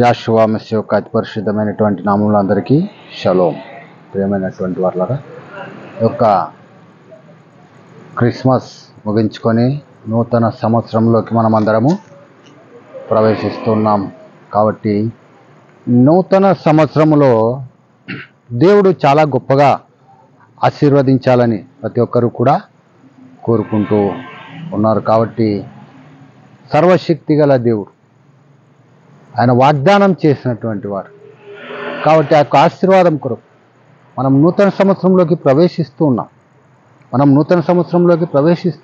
యాషువా messy యొక్క అతి పరిశుద్ధమైనటువంటి నామంలో అందరికీ షలోం. ప్రియమైనటువంటి వాళ్ళరా, యొక్క క్రిస్మస్ ముగించుకొని నూతన సంవత్సరంలోకి మనం అందరము ప్రవేశిస్తున్నాం. కాబట్టి నూతన సంవత్సరంలో దేవుడు చాలా గొప్పగా ఆశీర్వదించాలని ప్రతి ఒక్కరూ కూడా కోరుకుంటూ ఉన్నారు. కాబట్టి సర్వశక్తి గల దేవుడు ఆయన వాగ్దానం చేసినటువంటి వారు. కాబట్టి ఆ యొక్క ఆశీర్వాదం కొరకు మనం నూతన సంవత్సరంలోకి ప్రవేశిస్తూ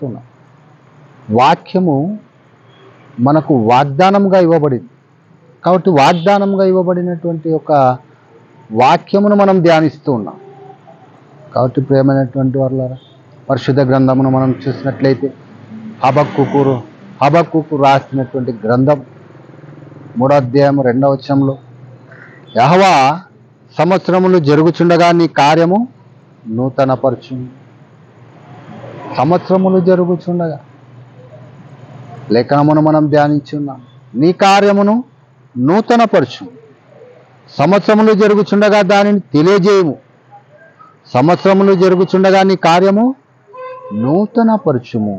ఉన్నాం. వాక్యము మనకు వాగ్దానంగా ఇవ్వబడింది. కాబట్టి వాగ్దానంగా ఇవ్వబడినటువంటి ఒక వాక్యమును మనం ధ్యానిస్తూ ఉన్నాం. కాబట్టి ప్రియమైనటువంటి వారులారా, పరిశుద్ధ గ్రంథమును మనం చూసినట్లయితే హబక్కూకు రాసినటువంటి గ్రంథం 3వ అధ్యాయం 2వ వచనంలో, యెహోవా సంవత్సరములు జరుగుచుండగా నీ కార్యము నూతనపరచుము. సంవత్సరములు జరుగుచుండగా లేఖనమును మనం ధ్యానించున్నాం. నీ కార్యమును నూతనపరచుము. సంవత్సరములు జరుగుచుండగా దానిని తెలియజేయము. సంవత్సరములు జరుగుచుండగా నీ కార్యము నూతనపరచుము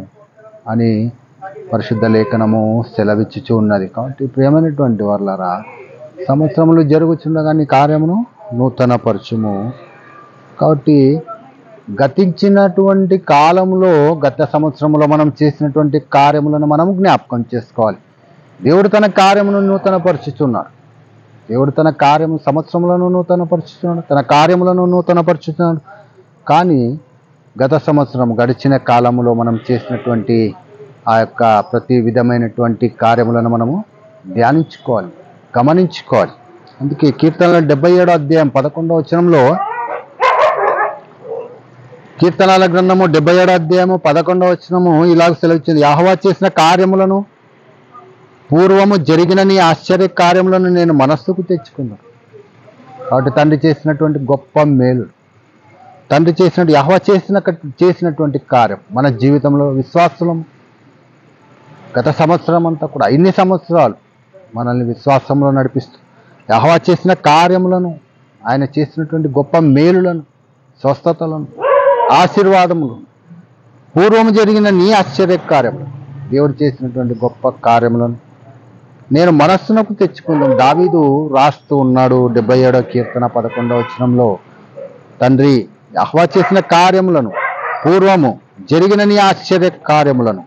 అని పరిశుద్ధ లేఖనము సెలవిచ్చుచూ ఉన్నది. కాబట్టి ప్రియమైనటువంటి వారులారా, సంవత్సరములు జరుగుచుండగా నీ కార్యమును నూతనపరచుము. కాబట్టి గతించినటువంటి కాలంలో, గత సంవత్సరంలో మనం చేసినటువంటి కార్యములను మనం జ్ఞాపకం చేసుకోవాలి. దేవుడు తన కార్యమును నూతనపరుచుచున్నాడు. దేవుడు తన కార్యము సంవత్సరములను నూతనపరుచుతున్నాడు, తన కార్యములను నూతనపరుచుతున్నాడు. కానీ గత సంవత్సరం గడిచిన కాలంలో మనం చేసినటువంటి ఆ యొక్క ప్రతి విధమైనటువంటి కార్యములను మనము ధ్యానించుకోవాలి, గమనించుకోవాలి. అందుకే కీర్తనల 77వ అధ్యాయం 11వ వచనంలో, కీర్తనాల గ్రంథము 77వ అధ్యాయము 11వ వచనము ఇలాగ సెలవిచ్చింది, యెహోవా చేసిన కార్యములను, పూర్వము జరిగిన నీ ఆశ్చర్య కార్యములను నేను మనస్సుకు తెచ్చుకున్నాను. కాబట్టి తండ్రి చేసినటువంటి గొప్ప మేలు, తండ్రి యెహోవా చేసినటువంటి కార్యం మన జీవితంలో విశ్వాసం, గత సంవత్సరం అంతా కూడా ఇన్ని సంవత్సరాలు మనల్ని విశ్వాసంలో నడిపిస్తూ యెహోవా చేసిన కార్యములను, ఆయన చేసినటువంటి గొప్ప మేలులను, స్వస్థతలను, ఆశీర్వాదములు, పూర్వము జరిగిన నీ ఆశ్చర్య కార్యములు, దేవుడు చేసినటువంటి గొప్ప కార్యములను నేను మనస్సునకు తెచ్చుకున్నాను. దావీదు రాస్తూ ఉన్నాడు 77వ కీర్తన 11వ వచనంలో, తండ్రి యెహోవా చేసిన కార్యములను, పూర్వము జరిగిన నీ ఆశ్చర్య కార్యములను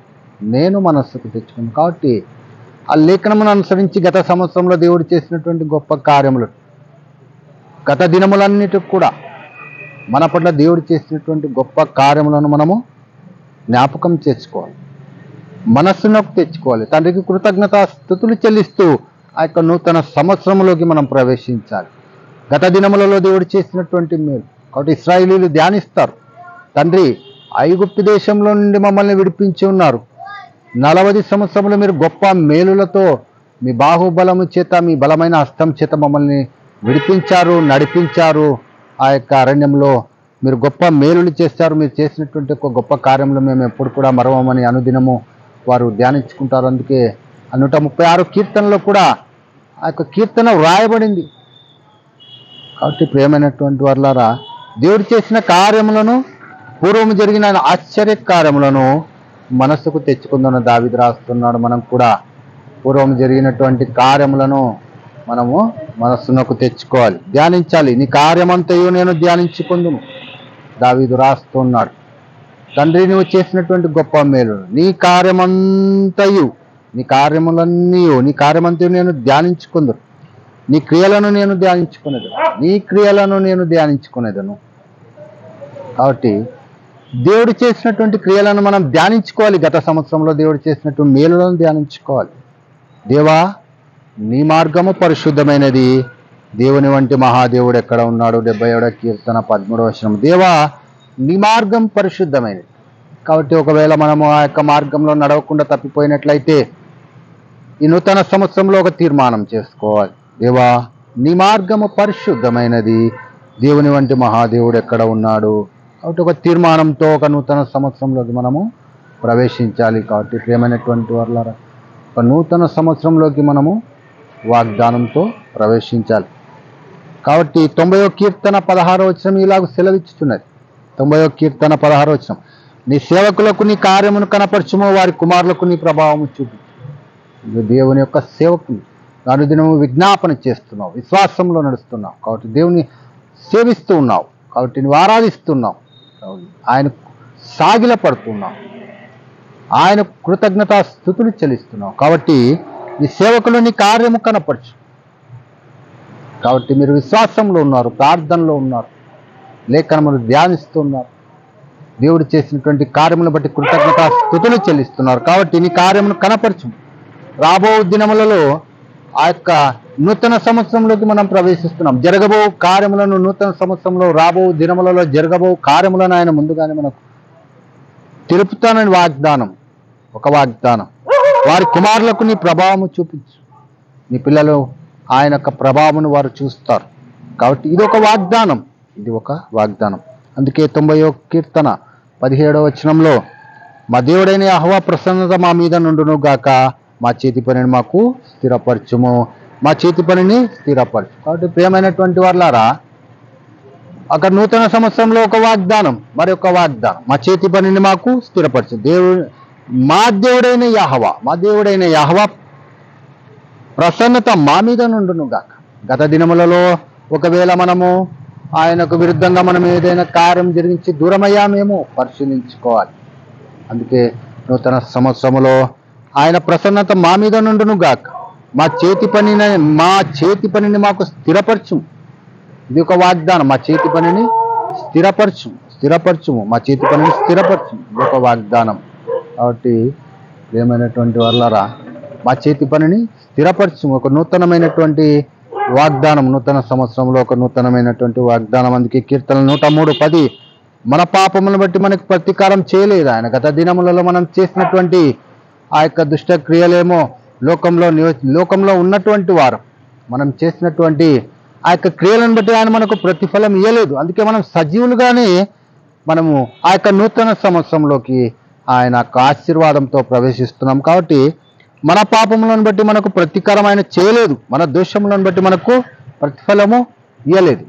నేను మనస్సుకు తెచ్చుకున్నాను. కాబట్టి ఆ లేఖనమును అనుసరించి గత సంవత్సరంలో దేవుడు చేసినటువంటి గొప్ప కార్యములను, గత దినములన్నిటికి కూడా మన పట్ల దేవుడు చేసినటువంటి గొప్ప కార్యములను మనము జ్ఞాపకం చేసుకోవాలి, మనస్సునకు తెచ్చుకోవాలి. తండ్రికి కృతజ్ఞతాస్తుతులు చెల్లిస్తూ ఆ యొక్క నూతన సంవత్సరంలోకి మనం ప్రవేశించాలి. గత దినములలో దేవుడు చేసినటువంటి మేలు. కాబట్టి ఇశ్రాయేలీయులు ధ్యానిస్తారు, తండ్రి ఐగుప్తు దేశంలో నుండి మమ్మల్ని విడిపించి ఉన్నారు, 40 సంవత్సరములు మీరు గొప్ప మేలులతో, మీ బాహుబలము చేత, మీ బలమైన హస్తం చేత మమ్మల్ని విడిపించారు, నడిపించారు. ఆ యొక్క అరణ్యంలో మీరు గొప్ప మేలులు చేస్తారు. మీరు చేసినటువంటి ఒక గొప్ప కార్యంలో మేము ఎప్పుడు కూడా మరవమని అనుదినము వారు ధ్యానించుకుంటారు. అందుకే 136 కీర్తనలో కూడా ఆ యొక్క కీర్తన వ్రాయబడింది. కాబట్టి ప్రియమైనటువంటి వారులారా, దేవుడు చేసిన కార్యములను, పూర్వము జరిగిన ఆశ్చర్య కార్యములను మనస్సుకు తెచ్చుకుందని దావీదు రాస్తున్నాడు. మనం కూడా పూర్వం జరిగినటువంటి కార్యములను మనము మనస్సునకు తెచ్చుకోవాలి, ధ్యానించాలి. నీ కార్యమంతయు నేను ధ్యానించుకుందును దావీదు రాస్తున్నాడు. తండ్రి నువ్వు చేసినటువంటి గొప్ప మేలు, నీ కార్యమంతయు, నీ కార్యమంతయు నేను ధ్యానించుకుందును, నీ క్రియలను నేను ధ్యానించుకునేదను. కాబట్టి దేవుడు చేసినటువంటి క్రియలను మనం ధ్యానించుకోవాలి. గత సంవత్సరంలో దేవుడు చేసినటువంటి మేలులను ధ్యానించుకోవాలి. దేవా నీ మార్గము పరిశుద్ధమైనది, దేవుని వంటి మహాదేవుడు ఎక్కడ ఉన్నాడు? 77వ కీర్తన 13వ వచనం. దేవా నీ మార్గం పరిశుద్ధమైనది. కాబట్టి ఒకవేళ మనము ఆ యొక్క మార్గంలో నడవకుండా తప్పిపోయినట్లయితే ఈ నూతన సంవత్సరంలో ఒక తీర్మానం చేసుకోవాలి. దేవా నీ మార్గము పరిశుద్ధమైనది, దేవుని వంటి మహాదేవుడు ఎక్కడ ఉన్నాడు? కాబట్టి ఒక తీర్మానంతో ఒక నూతన సంవత్సరంలోకి మనము ప్రవేశించాలి. కాబట్టి ప్రియమైనటువంటి వారులారా, ఒక నూతన సంవత్సరంలోకి మనము వాగ్దానంతో ప్రవేశించాలి. కాబట్టి 90వ కీర్తన 16వ వచనం ఇలాగ సెలవిచ్చుచున్నది. 90వ కీర్తన 16వ వచనం, నీ సేవకులకు నీ కార్యమును కనపరచుము, వారి కుమారులకు నీ ప్రభావము చూపించు. నువ్వు దేవుని యొక్క సేవకులు, అనుదినము విజ్ఞాపన చేస్తున్నావు, విశ్వాసంలో నడుస్తున్నావు, కాబట్టి దేవుని సేవిస్తూ ఉన్నావు, కాబట్టి నువ్వు ఆరాధిస్తున్నావు, ఆయన సాగిలపడుతున్నావు, ఆయన కృతజ్ఞతా స్తుతులు చెల్లిస్తున్నావు. కాబట్టి ఈ సేవకులు నీ కార్యము కనపరచు. కాబట్టి మీరు విశ్వాసంలో ఉన్నారు, ప్రార్థనలో ఉన్నారు, లేఖనములు ధ్యానిస్తున్నారు, దేవుడు చేసినటువంటి కార్యములను బట్టి కృతజ్ఞతా స్తుతులు చెల్లిస్తున్నారు. కాబట్టి నీ కార్యమును కనపరచు. రాబో దినములలో ఆ యొక్క నూతన సంవత్సరంలోకి మనం ప్రవేశిస్తున్నాం. జరగబో కార్యములను నూతన సంవత్సరంలో రాబో దినములలో జరగబో కార్యములను ఆయన ముందుగానే మనకు తెలుపుతానని వాగ్దానం, ఒక వాగ్దానం. వారి కుమారులకు నీ ప్రభావము చూపించు. నీ పిల్లలు ఆయన యొక్క ప్రభావమును వారు చూస్తారు. కాబట్టి ఇది ఒక వాగ్దానం, ఇది ఒక వాగ్దానం. అందుకే 90వ కీర్తన 17వ వచనంలో, మా దేవుడైన యెహోవా ప్రసన్నత మా మీద నుండును గాక, మా చేతి పనిని మాకు స్థిరపరచుము, మా చేతి పనిని స్థిరపరచు. కాబట్టి ప్రియమైనటువంటి వారులారా, అక్కడ నూతన సంవత్సరంలో ఒక వాగ్దానం, మరి ఒక వాగ్దానం, మా చేతి పనిని మాకు స్థిరపరచు. మా దేవుడైన యెహోవా ప్రసన్నత మా మీద నుండును గాక. గత దినములలో ఒకవేళ మనము ఆయనకు విరుద్ధంగా మనం ఏదైనా కార్యం జరిగించి దూరమయ్యామేమో పరిశీలించుకోవాలి. అందుకే నూతన సంవత్సరములో ఆయన ప్రసన్నత మా మీద నుండును గాక, మా చేతి పనిని మాకు స్థిరపరచు. ఇది ఒక వాగ్దానం, మా చేతి పనిని స్థిరపరచుము, మా చేతి పనిని స్థిరపరచు. ఇది ఒక వాగ్దానం. కాబట్టి ఏమైనటువంటి వాళ్ళరా, మా చేతి పనిని స్థిరపరచుము. ఒక నూతనమైనటువంటి వాగ్దానం, నూతన సంవత్సరంలో ఒక నూతనమైనటువంటి వాగ్దానం. అందుకే కీర్తన 103:10, మన పాపములను బట్టి మనకు ప్రతీకారం చేయలేదు ఆయన. గత దినములలో మనం చేసినటువంటి ఆ యొక్క దుష్ట క్రియలేమో లోకంలో ఉన్నటువంటి వారు మనం చేసినటువంటి ఆ యొక్క క్రియలను బట్టి ఆయన మనకు ప్రతిఫలం ఇవ్వలేదు. అందుకే మనం సజీవులుగానే మనము ఆ యొక్క నూతన సంవత్సరంలోకి ఆయన యొక్క ఆశీర్వాదంతో ప్రవేశిస్తున్నాం. కాబట్టి మన పాపములను బట్టి మనకు ప్రతీకారం ఆయన చేయలేదు, మన దోషములను బట్టి మనకు ప్రతిఫలము ఇవ్వలేదు,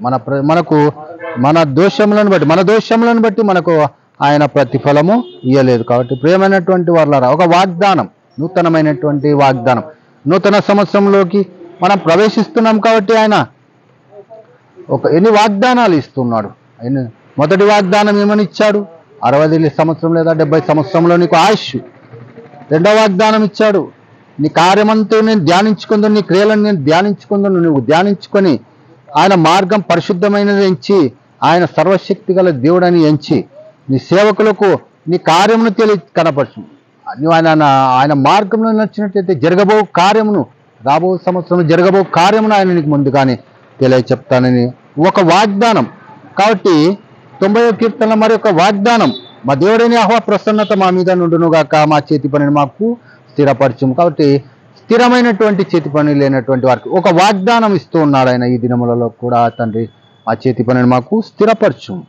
మన దోషములను బట్టి మనకు ఆయన ప్రతిఫలము ఇవ్వలేదు. కాబట్టి ప్రియమైనటువంటి వారులారా, ఒక వాగ్దానం, నూతనమైనటువంటి వాగ్దానం. నూతన సంవత్సరంలోకి మనం ప్రవేశిస్తున్నాం. కాబట్టి ఆయన ఎన్ని వాగ్దానాలు ఇస్తున్నాడు. ఆయన మొదటి వాగ్దానం ఏమని ఇచ్చాడు? 60 సంవత్సరం లేదా 70 సంవత్సరంలో నీకు ఆయుష్. రెండవ వాగ్దానం ఇచ్చాడు, నీ కార్యమంతా నేను ధ్యానించుకుందును, నీ క్రియలను నేను ధ్యానించుకుందును. నువ్వు ధ్యానించుకొని ఆయన మార్గం పరిశుద్ధమైనది ఎంచి, ఆయన సర్వశక్తి గల దేవుడని ఎంచి, నీ సేవకులకు నీ కార్యమును కనపరచు. నువ్వు ఆయన మార్గంలో నచ్చినట్లయితే జరగబో కార్యమును, రాబో సంవత్సరం జరగబో కార్యమును ఆయన నీకు ముందుగానే చెప్తానని ఒక వాగ్దానం. కాబట్టి 90వ కీర్తన మరి ఒక వాగ్దానం, మా దేవుడైన యెహోవా ప్రసన్నత మా మీద నుండును గాక, మా చేతి పనిని మాకు స్థిరపరచుము. కాబట్టి స్థిరమైనటువంటి చేతి పని లేనటువంటి వారికి ఒక వాగ్దానం ఇస్తూ ఉన్నాడు ఆయన. ఈ దినములలో కూడా తండ్రి, మా చేతి పనిని మాకు స్థిరపరచుము.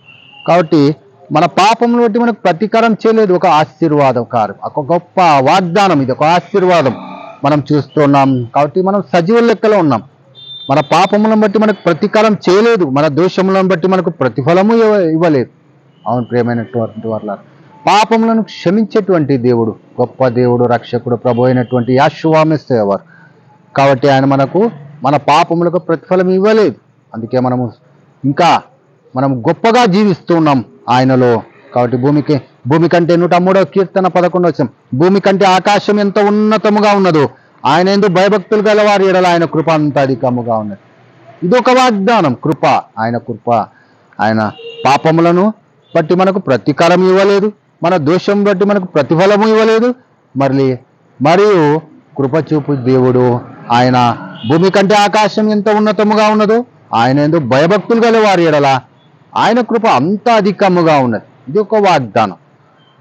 కాబట్టి మన పాపమును బట్టి మనకు ప్రతీకారం చేయలేదు, ఒక ఆశీర్వాదం కార్యం, ఒక గొప్ప వాగ్దానం. ఇది ఒక ఆశీర్వాదం మనం చూస్తున్నాం. కాబట్టి మనం సజీవుల లెక్కలో ఉన్నాం. మన పాపములను బట్టి మనకు ప్రతీకారం చేయలేదు, మన దోషములను బట్టి మనకు ప్రతిఫలము ఇవ్వలేదు. అవును ప్రియమైనటువంటి వారు, పాపములను క్షమించేటువంటి దేవుడు, గొప్ప దేవుడు, రక్షకుడు, ప్రభు అయినటువంటి యెహోవా మెస్సీయ వారు. కాబట్టి ఆయన మన పాపములకు ప్రతిఫలం ఇవ్వలేదు. అందుకే మనం గొప్పగా జీవిస్తూ ఉన్నాం ఆయనలో. కాబట్టి భూమి కంటే 103వ కీర్తన 11వ వచనం, భూమి కంటే ఆకాశం ఎంత ఉన్నతముగా ఉన్నదో ఆయన యందు భయభక్తులు గల వారి ఎడల ఆయన కృప అంత అధికముగా ఉన్నది. ఇది ఒక వాగ్దానం, కృప. ఆయన పాపములను బట్టి మనకు ప్రతీకారం ఇవ్వలేదు, మన దోషం బట్టి మనకు ప్రతిఫలము ఇవ్వలేదు. మరియు కృప చూపు దేవుడు ఆయన. భూమి కంటే ఆకాశం ఎంత ఉన్నతముగా ఉన్నదో ఆయన యందు భయభక్తులు గల వారి ఎడల ఆయన కృప అంత అధికముగా ఉన్నది. ఇది ఒక వాగ్దానం.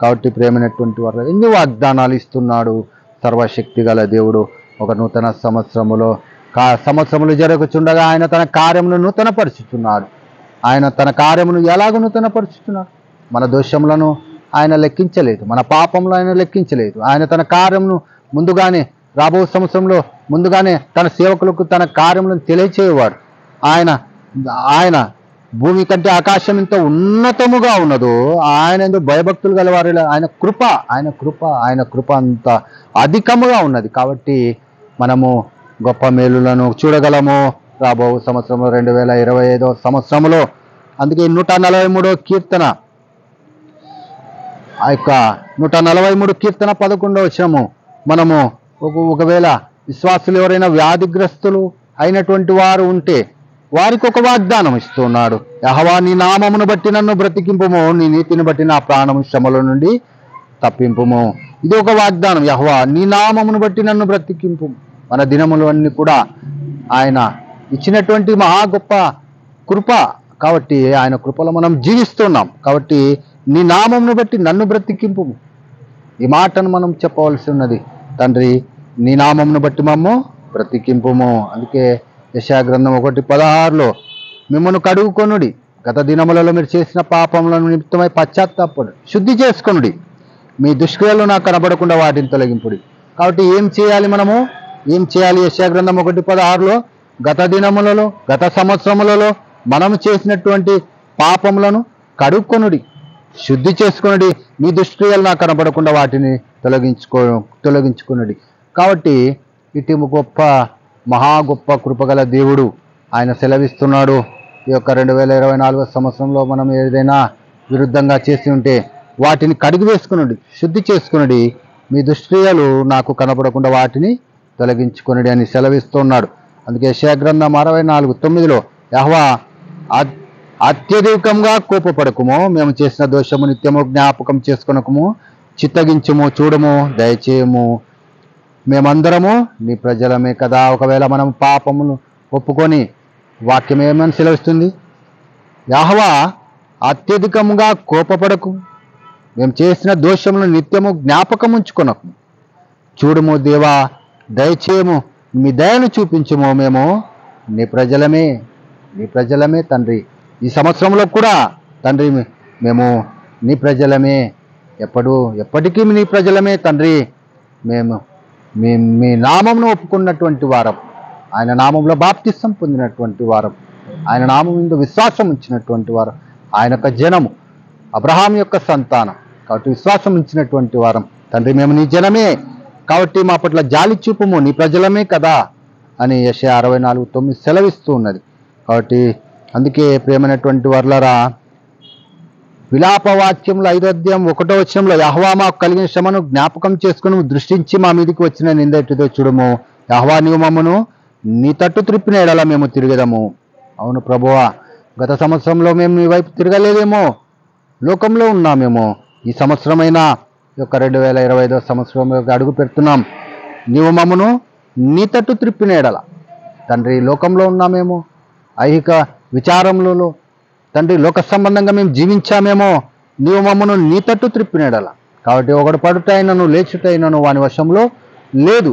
కాబట్టి ప్రేమైనటువంటి వారు, ఎన్ని వాగ్దానాలు ఇస్తున్నాడు సర్వశక్తి గల దేవుడు. ఒక నూతన సంవత్సరములు జరుగుచుండగా ఆయన తన కార్యమును నూతనపరుచుతున్నాడు. ఆయన తన కార్యమును ఎలాగ నూతనపరుచుతున్నాడు? మన దోషములను ఆయన లెక్కించలేదు, మన పాపంలో ఆయన లెక్కించలేదు. ఆయన తన కార్యమును ముందుగానే రాబో సంవత్సరంలో ముందుగానే తన సేవకులకు తన కార్యములను తెలియచేయవాడు. ఆయన ఆయన భూమి కంటే ఆకాశం ఎంత ఉన్నతముగా ఉన్నదో ఆయన ఎందుకు భయభక్తులు గలవారు ఆయన కృప అంత అధికముగా ఉన్నది. కాబట్టి మనము గొప్ప మేలులను చూడగలము రాబో సంవత్సరంలో 2025 సంవత్సరంలో. అందుకే 143వ కీర్తన, ఆ యొక్క 143 కీర్తన 11వ వచనము మనము ఒకవేళ విశ్వాసులు ఎవరైనా వ్యాధిగ్రస్తులు అయినటువంటి వారు ఉంటే వారికి ఒక వాగ్దానం ఇస్తున్నాడు. యెహోవా నీ నామమును బట్టి నన్ను బ్రతికింపుము, నీ నీతిని బట్టి నా ప్రాణము శ్రమల నుండి తప్పింపుము. ఇది ఒక వాగ్దానం. యెహోవా నీ నామమును బట్టి నన్ను బ్రతికింపు. మన దినములు అన్ని కూడా ఆయన ఇచ్చినటువంటి మహా గొప్ప కృప. కాబట్టి ఆయన కృపలో మనం జీవిస్తున్నాం. కాబట్టి నీ నామమును బట్టి నన్ను బ్రతికింపు. ఈ మాటను మనం చెప్పవలసి ఉన్నది. తండ్రి నీ నామమును బట్టి మమ్ము బ్రతికింపుము. అందుకే యెషయా గ్రంథం 1:16లో మిమ్మల్ని కడుగుకొనుడి, గత దినములలో మీరు చేసిన పాపములను నిమిత్తమై పశ్చాత్తాపడు, శుద్ధి చేసుకొనుడి, మీ దుష్క్రియలు నాకు కనబడకుండా వాటిని తొలగింపుడి. కాబట్టి ఏం చేయాలి? మనము ఏం చేయాలి? యెషయా గ్రంథం 1:16లో గత దినములలో గత సంవత్సరములలో మనము చేసినటువంటి పాపములను కడుక్కొనుడి, శుద్ధి చేసుకొనుడి, మీ దుష్క్రియలు నాకు కనబడకుండా వాటిని తొలగించుకొనుడి. కాబట్టి ఇటు మహా గొప్ప కృపగల దేవుడు ఆయన సెలవిస్తున్నాడు. ఈ యొక్క 2024 సంవత్సరంలో మనం ఏదైనా విరుద్ధంగా చేసి ఉంటే వాటిని కడిగి వేసుకునుడి, శుద్ధి చేసుకునుడి, మీ దుష్క్రియలు నాకు కనపడకుండా వాటిని తొలగించుకునుడి అని సెలవిస్తున్నాడు. అందుకే యెషయా గ్రంథం 64:9లో యెహోవా అత్యధికంగా కోపపడకుము, మేము చేసిన దోషము నిత్యము జ్ఞాపకం చేసుకొనకుము, చిత్తగించుము, చూడము, దయచేయము, మేమందరము నీ ప్రజలమే కదా. ఒకవేళ మనం పాపమును ఒప్పుకొని వాక్యం ఏమని సెలవిస్తుంది? యెహోవా అత్యధికంగా కోపపడకు, మేము చేసిన దోషములను నిత్యము జ్ఞాపకం ఉంచుకొనకు, చూడము దేవా, దయచేయము, మీ దయను చూపించము, మేము నీ ప్రజలమే తండ్రి. ఈ సంవత్సరంలో కూడా తండ్రి మేము నీ ప్రజలమే, ఎప్పటికీ నీ ప్రజలమే తండ్రి. మేము మీ నామమును ఒప్పుకున్నటువంటి వారం, ఆయన నామంలో బాప్తిసం పొందినటువంటి వారం, ఆయన నామం మీద విశ్వాసం ఉంచినటువంటి వారం, ఆయన యొక్క జనము, అబ్రహాం యొక్క సంతానం. కాబట్టి విశ్వాసం ఉంచినటువంటి వారం తండ్రి, మేము నీ జనమే, కాబట్టి మా పట్ల జాలి చూపుము, నీ ప్రజలమే కదా అని యెషయా 64:9 సెలవిస్తూ ఉన్నది. కాబట్టి అందుకే ప్రియమైనటువంటి వర్లరా, విలాపవాక్యంలో 5వ అధ్యాయం 1వ వచనంలో యెహోవా మాకు కలిగిన శ్రమను జ్ఞాపకం చేసుకుని దృష్టించి మా మీదకి వచ్చిన నిందటిదో చూడము, యెహోవా నీవు మమ్మను నీ తట్టు త్రిప్పిన ఎడల మేము తిరగదము. అవును ప్రభువా, గత సంవత్సరంలో మేము నీ వైపు తిరగలేదేమో, లోకంలో ఉన్నామేమో. ఈ సంవత్సరమైనా యొక్క 2025 సంవత్సరంలో అడుగు పెడుతున్నాం. నీవు మమ్మను నీ తట్టు త్రిప్పిన ఎడల తండ్రి, లోకంలో ఉన్నామేమో, ఐహిక విచారంలో తండ్రి లోక సంబంధంగా మేము జీవించామేమో, నీవు మమ్మను నీ తట్టు త్రిప్పినడల. కాబట్టి ఒకడు పడుటైనను లేచుటైనను వాని వశంలో లేదు.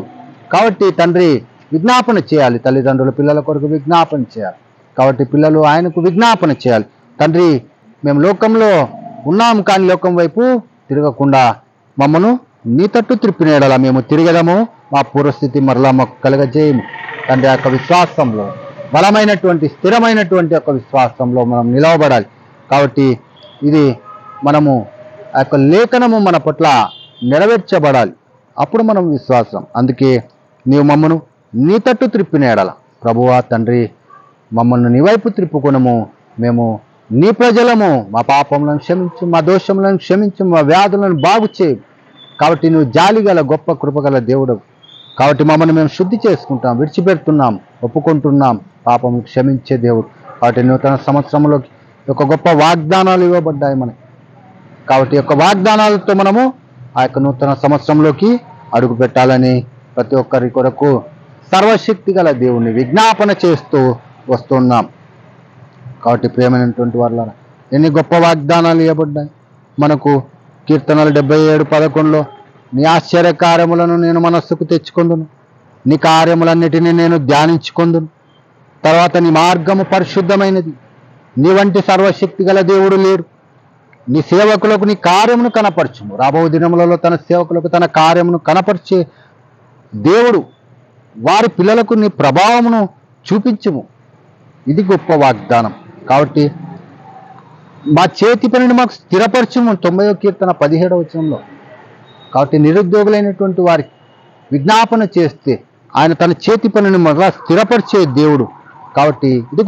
కాబట్టి తండ్రి విజ్ఞాపన చేయాలి, తల్లిదండ్రులు పిల్లల కొరకు విజ్ఞాపన చేయాలి. కాబట్టి పిల్లలు ఆయనకు విజ్ఞాపన చేయాలి. తండ్రి మేము లోకంలో ఉన్నాం, కానీ లోకం వైపు తిరగకుండా మమ్మను నీ తట్టు త్రిప్పినడల మేము తిరగదము, మా పూర్వస్థితి మరలా మాకు కలగజేయము. తండ్రి ఆ యొక్క విశ్వాసంలో, బలమైనటువంటి స్థిరమైనటువంటి యొక్క విశ్వాసంలో మనం నిలవబడాలి. కాబట్టి ఇది మనము ఆ యొక్క లేఖనము మన పట్ల నెరవేర్చబడాలి, అప్పుడు మనం విశ్వాసం. అందుకే నీవు మమ్మను నీ తట్టు త్రిప్పిన ఎడల, ప్రభువా తండ్రి మమ్మల్ని నీ వైపు త్రిప్పుకొనము, మేము నీ ప్రజలము, మా పాపములను క్షమించు, మా దోషములను క్షమించు, మా వ్యాధులను బాగు చేయు. కాబట్టి నువ్వు జాలిగల గొప్ప కృపగల దేవుడు. కాబట్టి మమ్మల్ని మేము శుద్ధి చేసుకుంటాం, విడిచిపెడుతున్నాం, ఒప్పుకుంటున్నాం, పాపము క్షమించే దేవుడు. కాబట్టి నూతన సంవత్సరంలోకి ఒక గొప్ప వాగ్దానాలు ఇవ్వబడ్డాయి మనకి. కాబట్టి యొక్క వాగ్దానాలతో మనము ఆ యొక్క నూతన సంవత్సరంలోకి అడుగు పెట్టాలని ప్రతి ఒక్కరి కొరకు సర్వశక్తి గల దేవుణ్ణి విజ్ఞాపన చేస్తూ వస్తున్నాం. కాబట్టి ప్రియమైనటువంటి వాళ్ళ ఎన్ని గొప్ప వాగ్దానాలు ఇవ్వబడ్డాయి మనకు. కీర్తనలు 77:11లో నీ ఆశ్చర్య కార్యములను నేను మనస్సుకు తెచ్చుకొందును, నీ కార్యములన్నిటినీ నేను ధ్యానించుకొందును. తర్వాత నీ మార్గము పరిశుద్ధమైనది, నీ వంటి సర్వశక్తి గల దేవుడు లేడు, నీ సేవకులకు నీ కార్యమును కనపరచుము. రాబో దినములలో తన సేవకులకు తన కార్యమును కనపరిచే దేవుడు, వారి పిల్లలకు నీ ప్రభావమును చూపించుము. ఇది గొప్ప వాగ్దానం. కాబట్టి మా చేతి పనిని మాకు స్థిరపరచుము. 90వ కీర్తన 17వ వచనంలో. కాబట్టి నిరుద్యోగులైనటువంటి వారికి విజ్ఞాపన చేస్తే ఆయన తన చేతి పనిని మరలా స్థిరపరిచే దేవుడు. కాబట్టి ఇది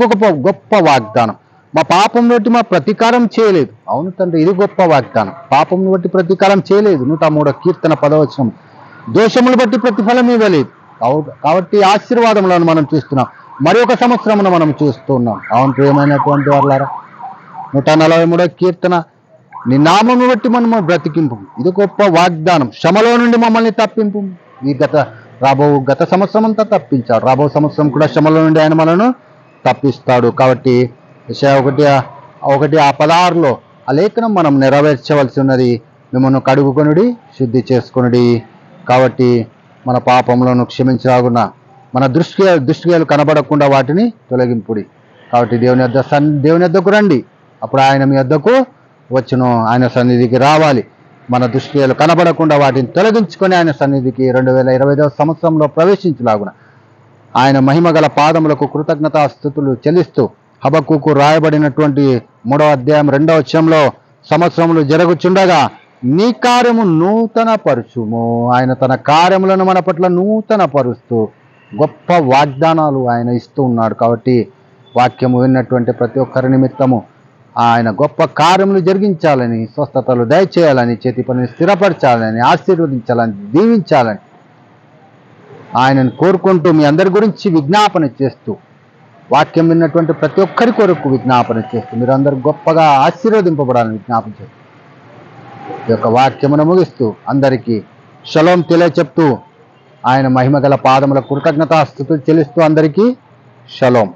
గొప్ప వాగ్దానం. మా పాపం బట్టి మా ప్రతీకారం చేయలేదు. అవును తండ్రి, ఇది గొప్ప వాగ్దానం. పాపం బట్టి ప్రతీకారం చేయలేదు. 103వ కీర్తన 10వ వచనం. దోషములు బట్టి ప్రతిఫలం ఇవ్వలేదు. కాబట్టి ఆశీర్వాదములను మనం చూస్తున్నాం. మరి ఒక సంవత్సరమును మనం చూస్తూ ఉన్నాం. అవును ప్రియమైనటువంటి వారులారా, 143వ కీర్తన, నీ నామమును బట్టి మనము బ్రతికింపు. ఇది గొప్ప వాగ్దానం. శ్రమలో నుండి మమ్మల్ని తప్పింపు. ఈ గత సంవత్సరం అంతా తప్పించాడు. రాబో సంవత్సరం కూడా శ్రమలో నుండి ఆయన మనను తప్పిస్తాడు. కాబట్టి యెషయా 1:16లో ఆ లేఖనం మనం నెరవేర్చవలసి ఉన్నది. మిమ్మల్ని కడుగుకొనుడి, శుద్ధి చేసుకొనుడి. కాబట్టి మన పాపములను క్షమించరాగున మన దృష్టిలు కనబడకుండా వాటిని తొలగింపుడి. కాబట్టి దేవుని యొద్దకు రండి, అప్పుడు ఆయన మీ యొద్దకు వచ్చును. ఆయన సన్నిధికి రావాలి. మన దృష్టిలు కనబడకుండా వాటిని తొలగించుకొని ఆయన సన్నిధికి 2025వ సంవత్సరంలో ప్రవేశించలాగున ఆయన మహిమగల పాదములకు కృతజ్ఞతాస్తుతులు చెల్లిస్తూ హబక్కూకు రాయబడినటువంటి 3వ అధ్యాయం 2వ వచనంలో, సంవత్సరములు జరుగుచుండగా నీ కార్యము నూతన పరుచుము. ఆయన తన కార్యములను మన పట్ల నూతన పరుస్తూ గొప్ప వాగ్దానాలు ఆయన ఇస్తూ ఉన్నాడు. కాబట్టి వాక్యము విన్నటువంటి ప్రతి ఒక్కరి నిమిత్తము ఆయన గొప్ప కార్యములు జరిగించాలని, స్వస్థతలు దయచేయాలని, చేతి పనిని స్థిరపరచాలని, ఆశీర్వదించాలని, దీవించాలని ఆయనను కోరుకుంటూ మీ అందరి గురించి విజ్ఞాపన చేస్తూ, వాక్యం విన్నటువంటి ప్రతి ఒక్కరి కొరకు విజ్ఞాపన చేస్తూ మీరు అందరు గొప్పగా ఆశీర్వదింపబడాలని విజ్ఞాపన చేస్తూ ఈ యొక్క వాక్యమును ముగిస్తూ అందరికీ షలోం తెలియచెప్తూ ఆయన మహిమగల పాదముల కృతజ్ఞతాస్తుతులు చెల్లిస్తూ అందరికీ షలోం.